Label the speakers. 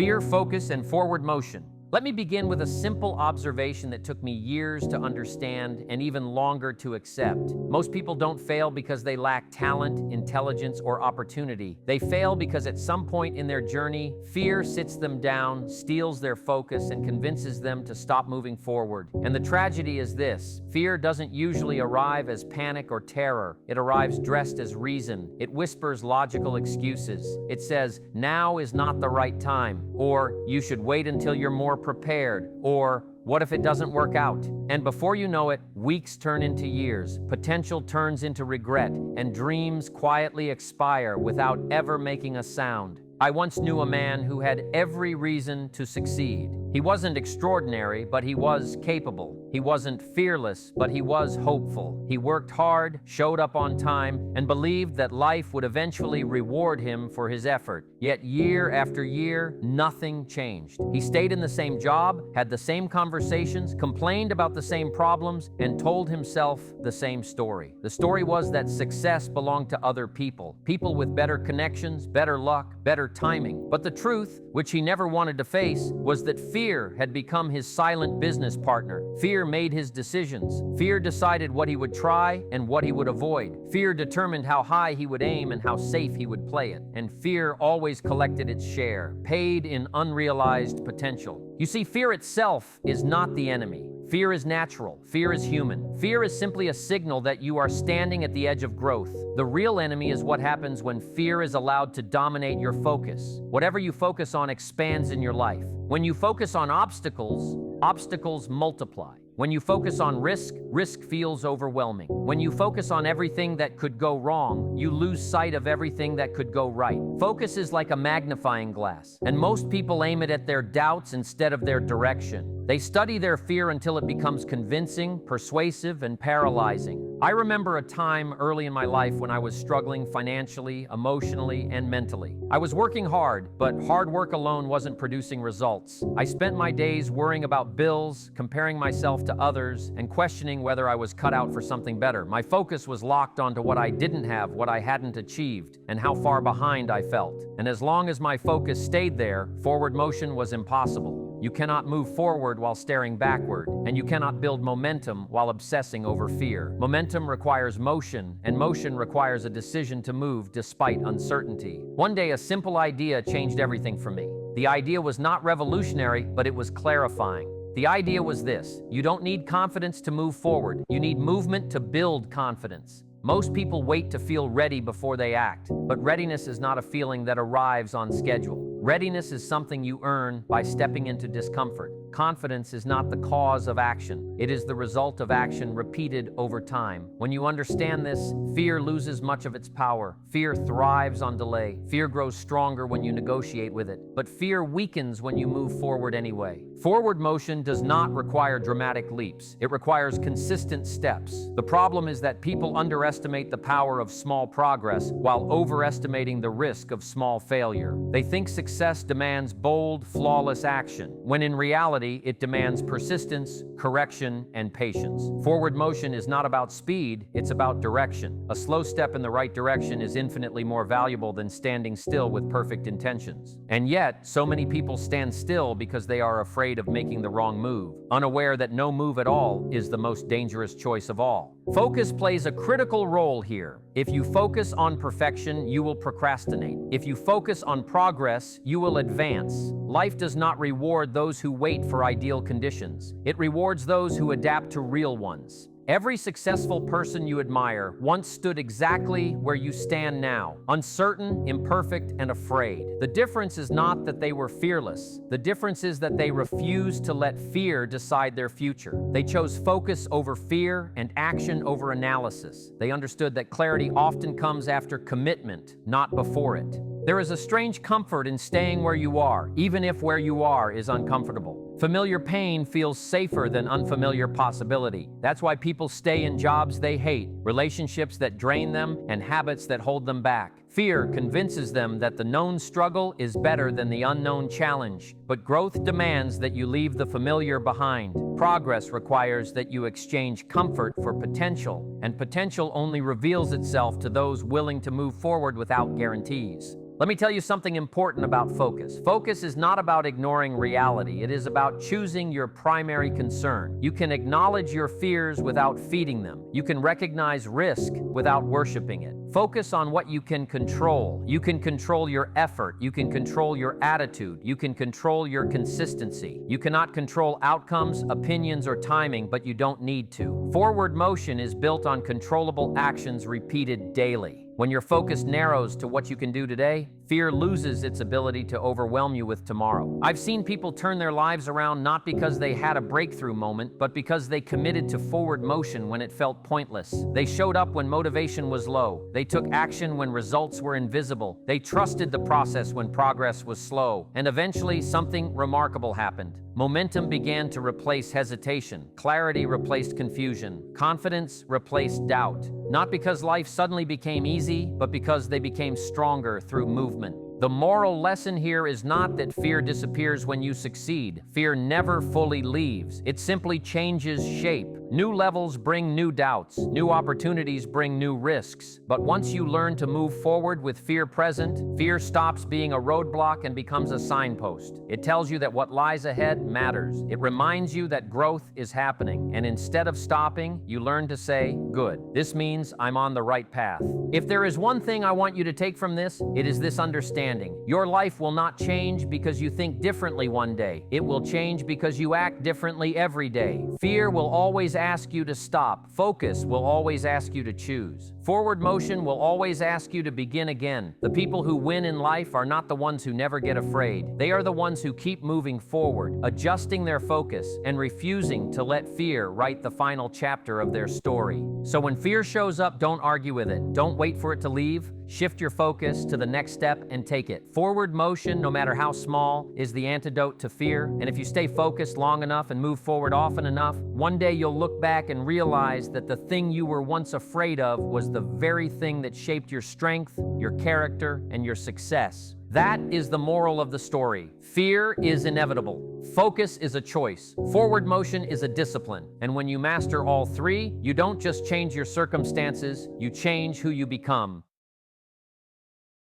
Speaker 1: fear, focus, and forward motion. Let me begin with a simple observation that took me years to understand and even longer to accept. Most people don't fail because they lack talent, intelligence, or opportunity. They fail because at some point in their journey, fear sits them down, steals their focus, and convinces them to stop moving forward. And the tragedy is this: fear doesn't usually arrive as panic or terror. It arrives dressed as reason. It whispers logical excuses. It says, "Now is not the right time," or "You should wait until you're more prepared," or "What if it doesn't work out?" And before you know it, weeks turn into years, potential turns into regret, and dreams quietly expire without ever making a sound. I once knew a man who had every reason to succeed. He wasn't extraordinary, but he was capable. He wasn't fearless, but he was hopeful. He worked hard, showed up on time, and believed that life would eventually reward him for his effort. Yet year after year, nothing changed. He stayed in the same job, had the same conversations, complained about the same problems, and told himself the same story. The story was that success belonged to other people with better connections, better luck, better timing. But the truth, which he never wanted to face, was that fear had become his silent business partner. Fear made his decisions. Fear decided what he would try and what he would avoid. Fear determined how high he would aim and how safe he would play it. And fear always collected its share, paid in unrealized potential. You see, fear itself is not the enemy. Fear is natural. Fear is human. Fear is simply a signal that you are standing at the edge of growth. The real enemy is what happens when fear is allowed to dominate your focus. Whatever you focus on expands in your life. When you focus on obstacles, obstacles multiply. When you focus on risk, risk feels overwhelming. When you focus on everything that could go wrong, you lose sight of everything that could go right. Focus is like a magnifying glass, and most people aim it at their doubts instead of their direction. They study their fear until it becomes convincing, persuasive, and paralyzing. I remember a time early in my life when I was struggling financially, emotionally, and mentally. I was working hard, but hard work alone wasn't producing results. I spent my days worrying about bills, comparing myself to others, and questioning whether I was cut out for something better. My focus was locked onto what I didn't have, what I hadn't achieved, and how far behind I felt. And as long as my focus stayed there, forward motion was impossible. You cannot move forward while staring backward, and you cannot build momentum while obsessing over fear. Momentum requires motion, and motion requires a decision to move despite uncertainty. One day, a simple idea changed everything for me. The idea was not revolutionary, but it was clarifying. The idea was this: you don't need confidence to move forward. You need movement to build confidence. Most people wait to feel ready before they act, but readiness is not a feeling that arrives on schedule. Readiness is something you earn by stepping into discomfort. Confidence is not the cause of action. It is the result of action repeated over time. When you understand this, fear loses much of its power. Fear thrives on delay. Fear grows stronger when you negotiate with it. But fear weakens when you move forward anyway. Forward motion does not require dramatic leaps. It requires consistent steps. The problem is that people underestimate the power of small progress while overestimating the risk of small failure. They think success demands bold, flawless action, when in reality, it demands persistence, correction, and patience. Forward motion is not about speed, it's about direction. A slow step in the right direction is infinitely more valuable than standing still with perfect intentions. And yet, so many people stand still because they are afraid of making the wrong move, unaware that no move at all is the most dangerous choice of all. Focus plays a critical role here. If you focus on perfection, you will procrastinate. If you focus on progress, you will advance. Life does not reward those who wait for ideal conditions. It rewards those who adapt to real ones. Every successful person you admire once stood exactly where you stand now, uncertain, imperfect, and afraid. The difference is not that they were fearless. The difference is that they refused to let fear decide their future. They chose focus over fear and action over analysis. They understood that clarity often comes after commitment, not before it. There is a strange comfort in staying where you are, even if where you are is uncomfortable. Familiar pain feels safer than unfamiliar possibility. That's why people stay in jobs they hate, relationships that drain them, and habits that hold them back. Fear convinces them that the known struggle is better than the unknown challenge. But growth demands that you leave the familiar behind. Progress requires that you exchange comfort for potential, and potential only reveals itself to those willing to move forward without guarantees. Let me tell you something important about focus. Focus is not about ignoring reality. It is about choosing your primary concern. You can acknowledge your fears without feeding them. You can recognize risk without worshiping it. Focus on what you can control. You can control your effort. You can control your attitude. You can control your consistency. You cannot control outcomes, opinions, or timing, but you don't need to. Forward motion is built on controllable actions repeated daily. When your focus narrows to what you can do today, fear loses its ability to overwhelm you with tomorrow. I've seen people turn their lives around not because they had a breakthrough moment, but because they committed to forward motion when it felt pointless. They showed up when motivation was low. They took action when results were invisible. They trusted the process when progress was slow. And eventually, something remarkable happened. Momentum began to replace hesitation. Clarity replaced confusion. Confidence replaced doubt. Not because life suddenly became easy, but because they became stronger through movement. The moral lesson here is not that fear disappears when you succeed. Fear never fully leaves. It simply changes shape. New levels bring new doubts. New opportunities bring new risks. But once you learn to move forward with fear present, fear stops being a roadblock and becomes a signpost. It tells you that what lies ahead matters. It reminds you that growth is happening. And instead of stopping, you learn to say, "Good. This means I'm on the right path." If there is one thing I want you to take from this, it is this understanding. Your life will not change because you think differently one day. It will change because you act differently every day. Fear will always ask you to stop. Focus will always ask you to choose. Forward motion will always ask you to begin again. The people who win in life are not the ones who never get afraid. They are the ones who keep moving forward, adjusting their focus, and refusing to let fear write the final chapter of their story. So when fear shows up, don't argue with it. Don't wait for it to leave. Shift your focus to the next step and take it. Forward motion, no matter how small, is the antidote to fear. And if you stay focused long enough and move forward often enough, one day you'll look back and realize that the thing you were once afraid of was the very thing that shaped your strength, your character, and your success. That is the moral of the story. Fear is inevitable. Focus is a choice. Forward motion is a discipline. And when you master all three, you don't just change your circumstances, you change who you become.